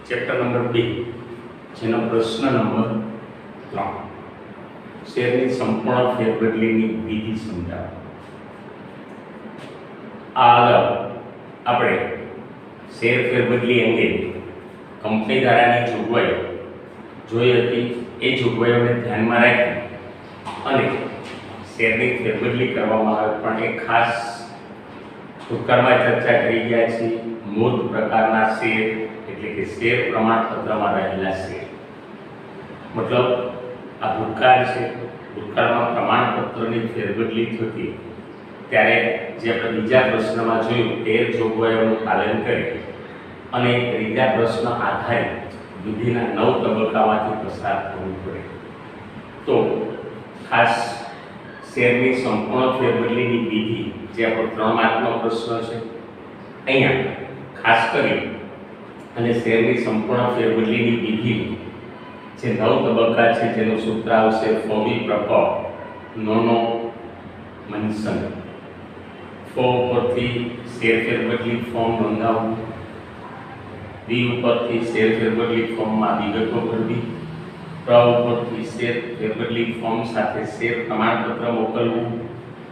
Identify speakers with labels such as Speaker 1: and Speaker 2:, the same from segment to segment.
Speaker 1: Chapter number 2 જેનો પ્રશ્ન number 3 શેરની સંપૂર્ણ ફેરબદલીની વિધિ સમજાવો। આ અગાઉ આપણે શેર ફેરબદલી અંગે કંપની ધારાની જોગવાઈઓ જોઈ હતી। એ જોગવાઈઓને ધ્યાનમાં રાખી અને શેરની ફેરબદલી કરવામાં આવે પણ એક ખાસ ભૂતકાળમાં ચર્ચા કરી ગયા છીએ। મૂર્ત પ્રકારના શેર એટલે કે શેર પ્રમાણપત્રમાં રહેલા શેર, મતલબ આ ભૂતકાળ છે। ભૂતકાળમાં પ્રમાણપત્રની ફેરબદલી થતી ત્યારે જે આપણે બીજા પ્રશ્નમાં જોયું તે જોગવાઈઓનું પાલન કરી અને ત્રીજા પ્રશ્ન આધારિત વિધિના 9 તબક્કામાંથી પસાર થવું પડે। તો ખાસ શેરની સંપૂર્ણ ફેરબદલીની વિધિ જે આપણો 3 માર્કનો પ્રશ્ન છે, અહીંયા ખાસ કરી અને શેરની સંપૂર્ણ ફેરબદલીની વિધિ જે 9 તબક્કા છે જેનું સૂત્ર આવશે ફોમી પ્રપર નોનો મનસન। ફો ઉપરથી શેર ફેરબદલી ફોર્મ નોંધાવવું, બી ઉપરથી શેર ફેરબદલી ફોર્મમાં વિગતો ભરવી, પ્ર ઉપરથી શેર ફેરબદલી ફોર્મ સાથે શેર પ્રમાણપત્ર મોકલવું,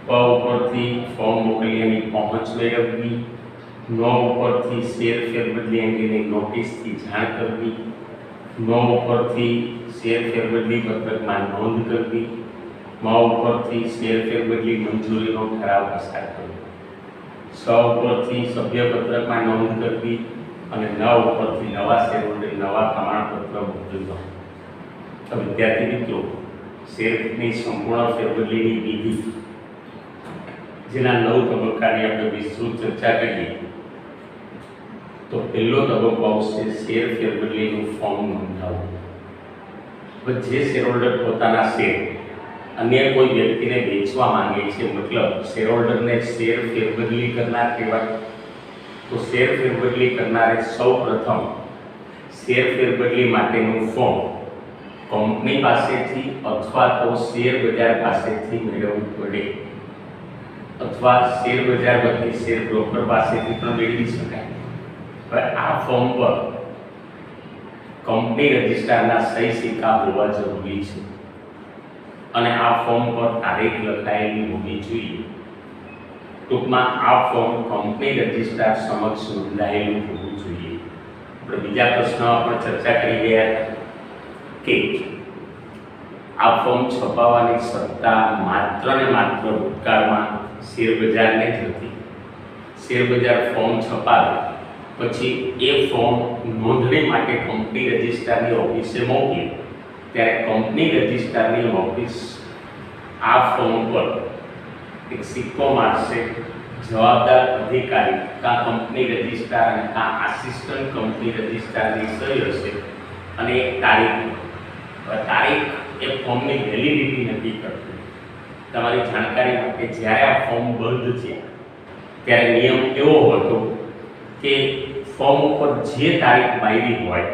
Speaker 1: પ ઉપરથી ફોર્મ મોકલ્યાની પહોંચ મેળવવી, નો ઉપરથી શેર ફેરબદલી અંગેની નોટિસથી જાણ કરવી, નો ઉપરથી શેર ફેરબદલી પત્રકમાં નોંધ કરવી, મ ઉપરથી શેર ફેરબદલી મંજૂરીનો ઠરાવ પસાર કરવો, સ ઉપરથી સભ્ય પત્રકમાં નોંધ કરવી અને ન ઉપરથી નવા શેરહોલ્ડર નવા પ્રમાણપત્ર મોકલવા। તો વિદ્યાર્થી મિત્રો, શેરની સંપૂર્ણ ફેરબદલીની વિધિ જેના 9 તબક્કાની આપણે વિસ્તૃત ચર્ચા કરીએ તો પહેલો તબક્કો આવશે શેર ફેરબદલીનું ફોર્મ નોંધાવવું। હવે જે શેરહોલ્ડર પોતાના શેર અન્ય કોઈ વ્યક્તિને વેચવા માંગે છે, મતલબ શેરહોલ્ડરને શેર ફેરબદલી કરનાર કહેવાય। તો શેર ફેરબદલી કરનારે સૌપ્રથમ શેર ફેરબદલી માટેનું ફોર્મ કંપની પાસેથી અથવા તો શેર બજાર પાસેથી મેળવવું પડે, અથવા શેર બજાર વતી શેર બ્રોકર પાસેથી પણ મેળવી શકાય। હવે આ ફોર્મ પર કંપની રજિસ્ટ્રારના સહી સિક્કા હોવા જરૂરી છે અને આ ફોર્મ પર તારીખ લખાયેલી હોવી જોઈએ। ટૂંકમાં આ ફોર્મ કંપની રજિસ્ટ્રાર સમક્ષ નોંધાયેલું હોવું જોઈએ। આપણે બીજા પ્રશ્નમાં પણ ચર્ચા કરી ગયા કે આ ફોર્મ છપાવવાની સત્તા માત્ર ને માત્ર ભૂતકાળમાં શેર બજારને જ હતી। શેર બજાર ફોર્મ છપાવે પછી એ ફોર્મ નોંધણી માટે કંપની રજિસ્ટ્રારની ઓફિસે મોકલે ત્યારે કંપની રજિસ્ટ્રારની ઓફિસ આ ફોર્મ પર એક સિક્કો મારશે। જવાબદાર અધિકારી કાં કંપની રજિસ્ટ્રાર અને કાં આસિસ્ટન્ટ કંપની રજિસ્ટ્રારની સહી હશે અને એક તારીખ એ ફોર્મની વેલિડિટી નક્કી કરશે। તમારી જાણકારી માટે જ્યારે આ ફોર્મ બંધ છે ત્યારે નિયમ એવો હતો કે ફોર્મ ઉપર જે તારીખ મારી હોય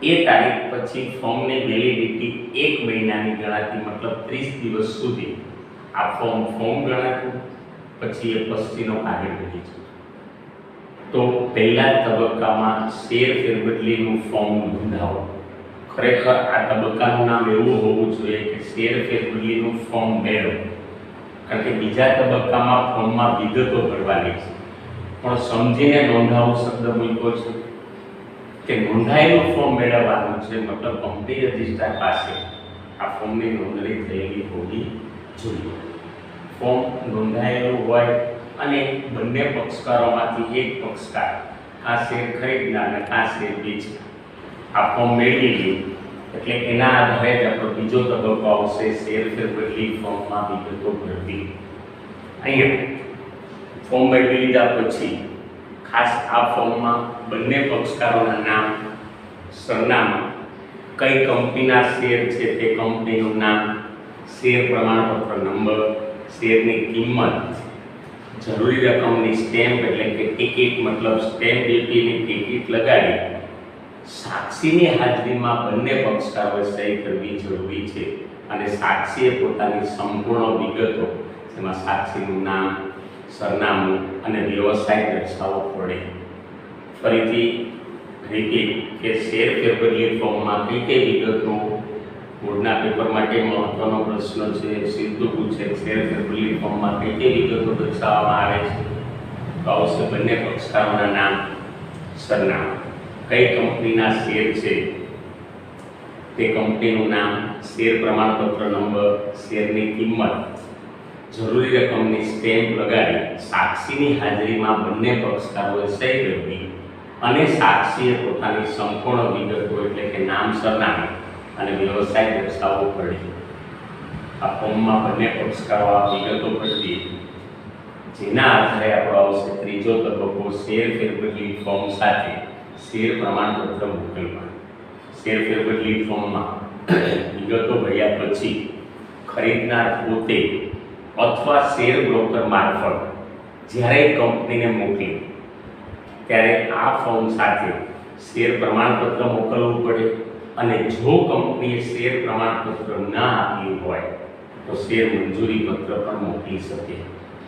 Speaker 1: એ તારીખ પછી ફોર્મની વેલિડિટી 1 મહિનાની ગણાતી, મતલબ 30 દિવસ સુધી આ ફોર્મ ગણાતું, પછી એ પછીનો આગળ વધી જતું। તો પહેલા તબક્કામાં શેર ફેરબદલીનું ફોર્મ નોંધાવો। ખરેખર આ તબક્કાનું નામ એવું હોવું જોઈએ કે શેર ફેરબદલીનું ફોર્મ મેળવો, કારણ કે બીજા તબક્કામાં ફોર્મમાં વિગતો ભરવાની છે પણ સમજીને નોંધાવો શબ્દ મૂક્યો છે કે નોંધાયેલું ફોર્મ મેળવવાનું છે, મતલબ કંપની રજિસ્ટ્રાર પાસે આ ફોર્મની નોંધણી થયેલી હોવી જોઈએ। ફોર્મ નોંધાયેલું હોય અને બંને પક્ષકારોમાંથી એક પક્ષકાર આ શેર ખરીદનાર અને આ શેર વેચનાર આ ફોર્મ મેળવી લે એટલે એના આધારે જ આપણો બીજો તબક્કો આવશે શેર ફેરબદલી ફોર્મમાં વિગતો ભરવી। અહીંયા ફોર્મ મેળવી લીધા પછી ખાસ આ ફોર્મમાં બંને પક્ષકારોના નામ, સરનામા, કઈ કંપનીના શેર છે તે કંપનીનું નામ, શેર પ્રમાણપત્ર નંબર, શેરની કિંમત, જરૂરી રકમની સ્ટેમ્પ એટલે કે ટિકિટ, મતલબ સ્ટેમ્પ ડ્યુટીની ટિકિટ લગાડી સાક્ષીની હાજરીમાં બંને પક્ષકારોએ સહી કરવી જરૂરી છે અને સાક્ષીએ પોતાની સંપૂર્ણ વિગતો, જેમાં સાક્ષીનું નામ, સરનામું અને વ્યવસાય દર્શાવવો પડે। ફરીથી રિપીટ કે શેર ફેરબદલી ફોર્મમાં કઈ કઈ વિગતો બોર્ડના પેપર માટે મહત્વનો પ્રશ્ન છે, સીધું પૂછે શેર ફેરબદલી ફોર્મમાં કઈ કઈ વિગતો દર્શાવવામાં આવે છે. તો આવશે બંને પક્ષકારોના નામ, સરનામું, કઈ કંપનીના શેર છે તે કંપનીનું નામ, શેર પ્રમાણપત્ર નંબર, શેરની કિંમત, જરૂરી રકમની સ્ટેમ્પ લગાડી સાક્ષીની હાજરીમાં બંને પક્ષકારોએ સહી કરવી અને સાક્ષીએ પોતાની સંપૂર્ણ વિગતો એટલે કે નામ, સરનામું અને વ્યવસાય દર્શાવવો પડે. આ ફોર્મમાં બંને પક્ષકારો આ વિગતો ભરવી, જેના આધારે આપણો આવશે ત્રીજો તબક્કો, શેર ફેરબદલી ફોર્મ સાથે શેર પ્રમાણપત્ર મોકલવા. શેર ફેરબદલી ફોર્મમાં વિગતો ભર્યા પછી ખરીદનાર પોતે અથવા શેર બ્રોકર મારફત જ્યારે કંપનીને મોકલે ત્યારે આ ફોર્મ સાથે શેર પ્રમાણપત્ર મોકલવું પડે અને જો કંપનીએ શેર પ્રમાણપત્ર ના આપ્યું હોય તો શેર મંજૂરી પત્ર પણ મોકલી શકે.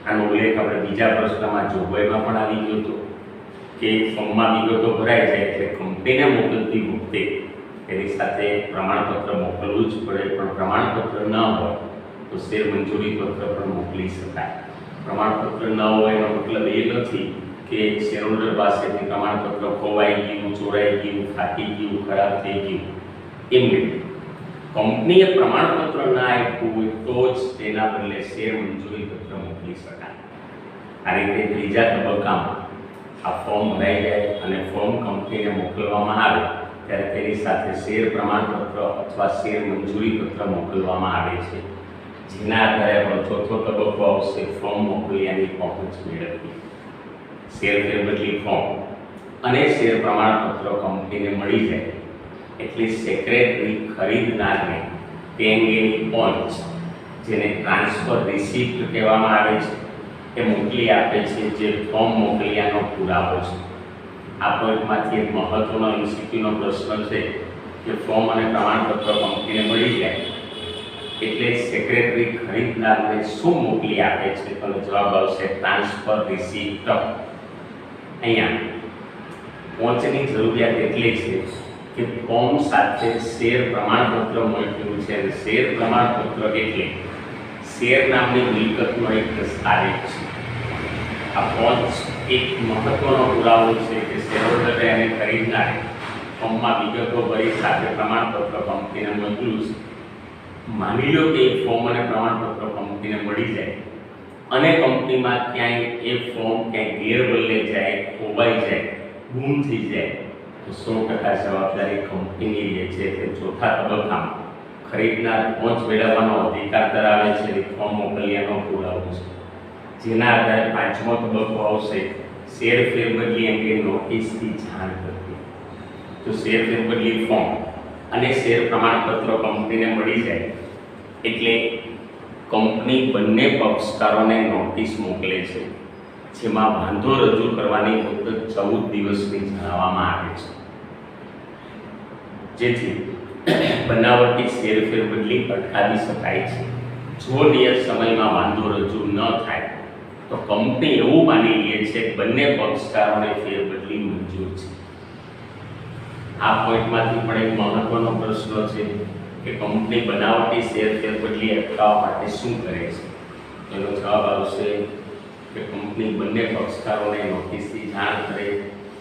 Speaker 1: આનો ઉલ્લેખ આપણે બીજા પ્રશ્નમાં જોગવાઈમાં પણ આવી ગયો હતો કે ફોર્મમાં વિગતો ભરાઈ જાય એટલે કંપનીને મોકલતી વખતે તેની સાથે પ્રમાણપત્ર મોકલવું જ પડે, પણ પ્રમાણપત્ર ન હોય તો શેર મંજૂરી પત્ર પણ મોકલી શકાય. પ્રમાણપત્ર ન હોય એનો મતલબ એ નથી કે શેરહોલ્ડર પાસેથી પ્રમાણપત્ર ખોવાઈ ગયું, ચોરાઈ ગયું, ફાટી ગયું, ખરાબ થઈ ગયું. એમ નહીં, કંપનીએ પ્રમાણપત્ર ના આપ્યું હોય તો જ તેના બદલે શેર મંજૂરી પત્ર મોકલી શકાય. આ રીતે ત્રીજા તબક્કામાં આ ફોર્મ ભરાઈ જાય અને ફોર્મ કંપનીને મોકલવામાં આવે ત્યારે તેની સાથે શેર પ્રમાણપત્ર અથવા શેર મંજૂરી પત્ર મોકલવામાં આવે છે, જેના આધારે આપણો ચોથો તબક્કો આવશે, ફોર્મ મોકલ્યાની પહોંચ મેળવવી. શેર ફેરબદલી ફોર્મ અને શેર પ્રમાણપત્ર કંપનીને મળી જાય એટલે સેક્રેટરી ખરીદનારને તે અંગેની પહોંચ, જેને ટ્રાન્સફર રિસિપ્ટ કહેવામાં આવે છે, એ મોકલી આપે છે, જે ફોર્મ મોકલ્યાનો પુરાવો છે. આ પોઈન્ટમાંથી એક મહત્વનો MCQનો પ્રશ્ન છે કે ફોર્મ અને પ્રમાણપત્ર કંપનીને મળી જાય એટલે સેક્રેટરી ખરીદનારને શું મોકલી આપે છે? તો જવાબ આવશે ટ્રાન્સફર રિસિપ્ટ. અહીંયા પહોંચની જરૂરિયાત એટલી છે કે ફોર્મ સાથે શેર પ્રમાણપત્ર મોકલ્યું છે અને શેર પ્રમાણપત્ર એટલે શેર નામની મિલકતનો એક દસ્તાવેજ છે. આ પહોંચ એક મહત્વનો પુરાવો છે કે શેરહોલ્ડરે અને ખરીદનારે ફોર્મમાં વિગતો ભરી સાથે પ્રમાણપત્ર કંપનીને મોકલ્યું છે. માની લો કે એક ફોર્મ અને પ્રમાણપત્ર કંપનીને મળી જાય અને કંપનીમાં ક્યાંય એ ફોર્મ ક્યાંય ગેરબદલે જાય, ખોવાઈ જાય, ગુમ થઈ જાય તો 100% જવાબદારી કંપનીની રહે છે. તે ચોથા તબક્કામાં ખરીદનાર પહોંચ મેળવવાનો અધિકાર ધરાવે છે, ફોર્મ મોકલ્યાનો પુરાવો છે, જેના આધારે પાંચમો તબક્કો આવશે, શેર ફેરબદલી અંગે નોટિસથી જાણ કરવી. તો શેર ફેરબદલી ફોર્મ અને શેર પ્રમાણપત્ર કંપનીને મળી જાય એટલે કંપની બંને પક્ષકારોને નોટિસ મોકલે છે, જેમાં વાંધો રજૂ કરવાની મુદત 14 દિવસની જણાવવામાં આવે છે, જેથી બનાવટી શેર ફેરબદલી અટકાવી શકાય છે. જો નિયત સમયમાં વાંધો રજૂ ન થાય તો કંપની એવું માની લે છે કે બંને પક્ષકારોને ફેરબદલી મંજૂર છે. આ પોઈન્ટમાંથી પણ એક મહત્વનો પ્રશ્ન છે કે કંપની બનાવટી શેર ફેરબદલી અટકાવવા માટે શું કરે છે? એનો જવાબ આવશે કે કંપની બંને પક્ષકારોને નોટિસથી જાણ કરે,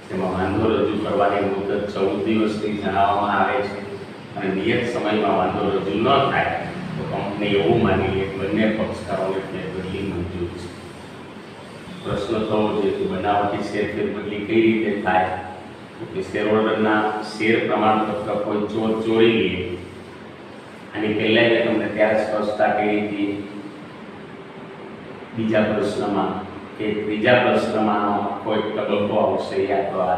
Speaker 1: જેમાં વાંધો રજૂ કરવાની મુદત 14 દિવસની જણાવવામાં આવે છે અને નિયત સમયમાં વાંધો રજૂ ન થાય તો કંપની એવું માની લે કે બંને પક્ષકારોને ફેરબદલી મંજૂર છે. પ્રશ્ન થવો જોઈએ કે બનાવટી શેર ફેરબદલી કઈ રીતે થાય? કે શેરહોલ્ડરના શેર પ્રમાણપત્ર કોઈ ચોર ચોરી લે. આની પહેલાં મેં તમને ત્યારે સ્પષ્ટતા કરી હતી બીજા પ્રશ્નમાં કે ત્રીજા પ્રશ્નમાં કોઈ તબક્કો આવશે, યા તો આ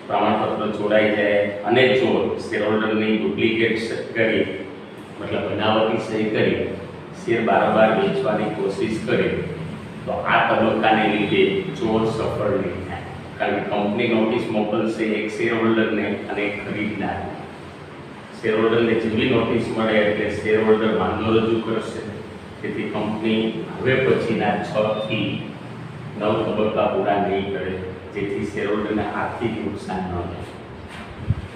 Speaker 1: પ્રમાણપત્ર ચોરાઈ જાય અને ચોર શેરહોલ્ડરની ડુપ્લિકેટ કરી, મતલબ બનાવટી સહી કરી શેર બારોબાર વેચવાની કોશિશ કરે તો આ તબક્કાને લીધે ચોર સફળ નહીં થાય, કારણ કે કંપની નોટિસ મોકલશે એક શેરહોલ્ડરને અને એક ખરીદનારને. શેરહોલ્ડરને જેવી નોટિસ મળે એટલે શેરહોલ્ડર વાંધો રજૂ કરશે, તેથી કંપની હવે પછીના 6 થી 9 તબક્કા પૂરા નહીં કરે જેથી શેરહોલ્ડરને આર્થિક નુકસાન ન થાય.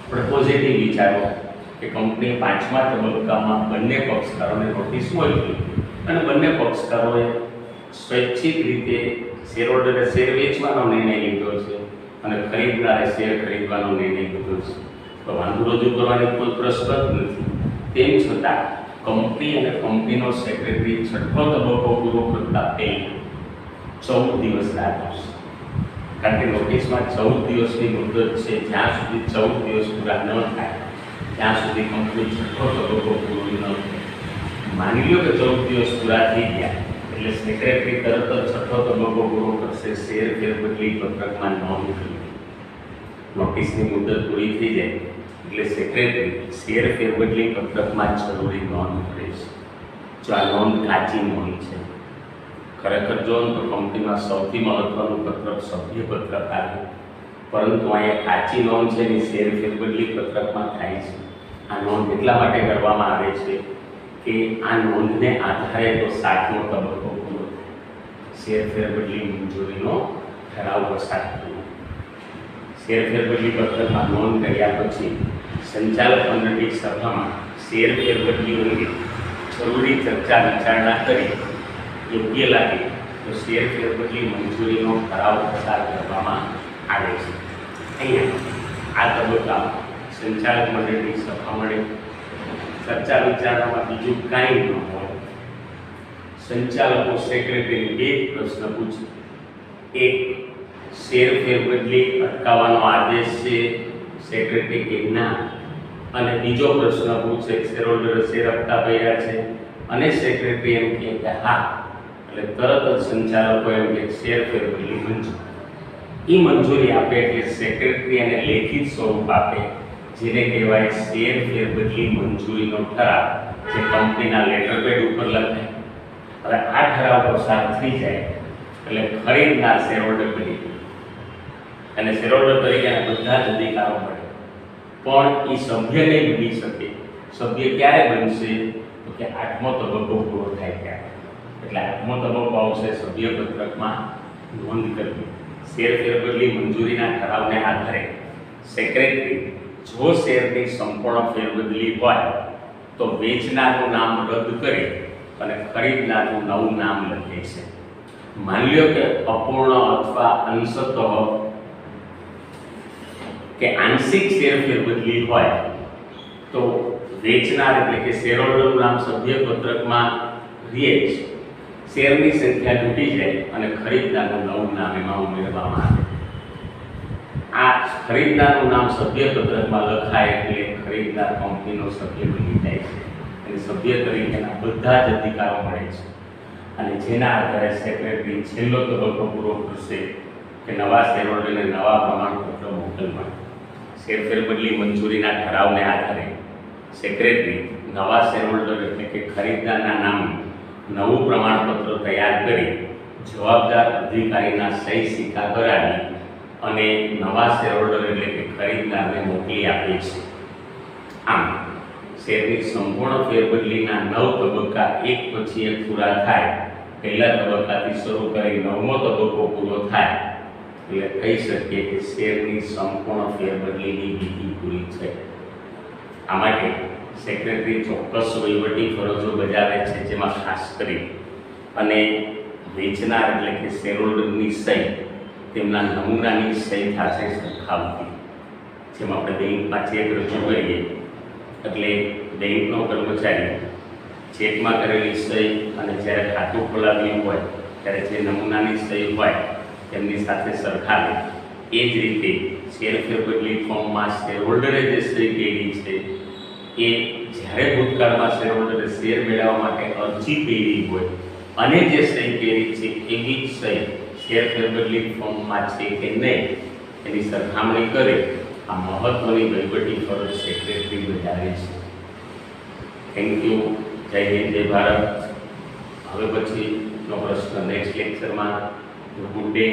Speaker 1: પણ પોઝિટિવ વિચારો કે કંપની 5મા તબક્કામાં બંને પક્ષકારોને નોટિસ મોકલી અને બંને પક્ષકારોએ સ્વૈચ્છિક રીતે શેરહોલ્ડરે શેર વેચવાનો નિર્ણય લીધો છે અને ખરીદનારે શેર ખરીદવાનો નિર્ણય લીધો છે. તો વાંધો રજૂ કરવાની કોઈ પ્રશ્ન જ નથી. તેમ છતાં કંપની અને કંપનીનો સેક્રેટરી છઠ્ઠો તબક્કો પૂરો કરતા પહેલા 14 દિવસ રાહ આપશે. કારણ કે નોટિસમાં 14 દિવસની મુદત છે. જ્યાં સુધી 14 દિવસ પૂરા ન થાય ત્યાં સુધી કંપની છઠ્ઠો તબક્કો પૂરો ન થાય. માની લો કે 14 દિવસ પૂરા થઈ ગયા એટલે સેક્રેટરી તરત જ છઠ્ઠો તબક્કો પૂરો કરશે. શેર ફેરબદલી પત્રકમાં નોંધ કરી. નોટિસની મુદત પૂરી થઈ જાય એટલે સેક્રેટરી શેર ફેરબદલી પત્રકમાં જરૂરી નોંધ કરે છે. જો આ નોંધ કાચી નોંધ છે, ખરેખર જો તો કંપનીમાં સૌથી મહત્વનું પત્રક સભ્ય પત્રક આવે, પરંતુ અહીંયા કાચી નોંધ છે એની શેર ફેરબદલી પત્રકમાં થાય છે. આ નોંધ એટલા માટે કરવામાં આવે છે કે આ નોંધને આધારે તો 7મો તબક્કો પૂરો થાય. શેર ફેરબદલી મંજૂરીનો ઠરાવ પસાર થયો. શેર ફેરબદલી પત્રકમાં નોંધ કર્યા પછી સંચાલક મંડળની સભામાં શેર ફેરબદલી અંગે જરૂરી ચર્ચા વિચારણા કરી યોગ્ય લાગે તો શેર ફેરબદલી મંજૂરીનો ઠરાવ પસાર કરવામાં આવે છે. અહીંયા આ તબક્કામાં સંચાલક મંડળની સભા મળે, ચર્ચા વિચારણામાં બીજું કાંઈ ન હોય. સંચાલકો સેક્રેટરીને 2 પ્રશ્ન પૂછે. એક, શેર ફેરબદલી અટકાવવાનો આદેશ છે સેક્રેટરી કે ના? અને બીજો પ્રશ્ન પૂછે શેરહોલ્ડરે શેર હપ્તા ભર્યા છે અને સેક્રેટરી એમ કહે કે હા, એટલે તરત જ સંચાલકો એમ કે શેર ફેરબદલી મંજૂર. એ મંજૂરી આપે એટલે સેક્રેટરી એને લેખિત સ્વરૂપ આપે, જેને કહેવાય શેર ફેરબદલી મંજૂરીનો ઠરાવ, જે કંપનીના લેટરપેડ ઉપર લખાય. હવે આ ઠરાવ પસાર થઈ જાય એટલે ખરીદનાર શેરહોલ્ડર બની અને શેરહોલ્ડર તરીકે બધા જ અધિકારો મળે. પણ એ સભ્ય નહીં બની શકે. સભ્ય ક્યારે બનશે? તો કે 8મો તબક્કો પૂરો થાય ત્યારે. એટલે 8મો તબક્કો આવશે સભ્ય પત્રકમાં નોંધ કરવી. શેર ફેરબદલી મંજૂરીના ઠરાવને આધારે સેક્રેટરી જો શેરની સંપૂર્ણ ફેરબદલી હોય તો વેચનારનું નામ રદ કરી અને ખરીદનારનું નવું નામ લખે છે. માની લો કે અપૂર્ણ અથવા અંશતઃ કે આંશિક શેર ફેરબદલી હોય તો વેચનાર એટલે કે શેરહોલ્ડરનું નામ સભ્ય પત્રકમાં રહે છે. શેરની સંખ્યા તૂટી જાય અને ખરીદનારનું નવું નામ એમાં ઉમેરવામાં આવે. આ ખરીદનારનું નામ સભ્ય પત્રકમાં લખાય એટલે ખરીદનાર કંપનીનો સભ્ય બની જાય છે અને સભ્ય તરીકેના બધા જ અધિકારો મળે છે. અને જેના આધારે સેક્રેટરી છેલ્લો તબક્કો પૂરો કરશે કે નવા શેરહોલ્ડરને નવા પ્રમાણપત્ર મોકલવા. શેર ફેરબદલી મંજૂરીના ઠરાવને આધારે સેક્રેટરી નવા શેરહોલ્ડર એટલે કે ખરીદનારના નામે નવું પ્રમાણપત્ર તૈયાર કરી જવાબદાર અધિકારીના સહી સિક્કા કરાવી અને નવા શેરહોલ્ડર એટલે કે ખરીદનારને મોકલી આપે છે. આમ શેરની સંપૂર્ણ ફેરબદલીના 9 તબક્કા એક પછી એક પૂરા થાય. પહેલા તબક્કાથી શરૂ કરી 9મો તબક્કો પૂરો થાય એટલે કહી શકીએ કે શેરની સંપૂર્ણ ફેરબદલીની વિધિ પૂરી છે. આ માટે સેક્રેટરી ચોક્કસ વહીવટી ફરજો બજાવે છે, જેમાં ખાસ કરી અને વેચનાર એટલે કે શેરહોલ્ડરની સહી તેમના નમૂનાની સહી થશે સરખાવતી. જેમ આપણે બેંકમાં ચેક રજૂ કરીએ એટલે બેંકનો કર્મચારી ચેકમાં કરેલી સહી અને જ્યારે ખાતું ખોલાવ્યું હોય ત્યારે જે નમૂનાની સહી હોય તેમની સાથે સરખાવે. એ જ રીતે શેર ફેરબદલી ફોર્મમાં શેરહોલ્ડરે જે સહી કરી છે એ જ્યારે ભૂતકાળમાં શેરહોલ્ડરે શેર મેળવવા માટે અરજી કરી હોય અને જે સહી કરી છે એવી જ સહી શેર ફેરબદલી ફોર્મમાં છે કે નહીં એની સરખામણી કરે. આ મહત્વની વહીવટી ફરજ સેક્રેટરી બજાવે છે. Thank you. જય હિન્દ, જય ભારત. હવે પછીનો પ્રશ્ન નેક્સ્ટ લેક્ચરમાં. Good day.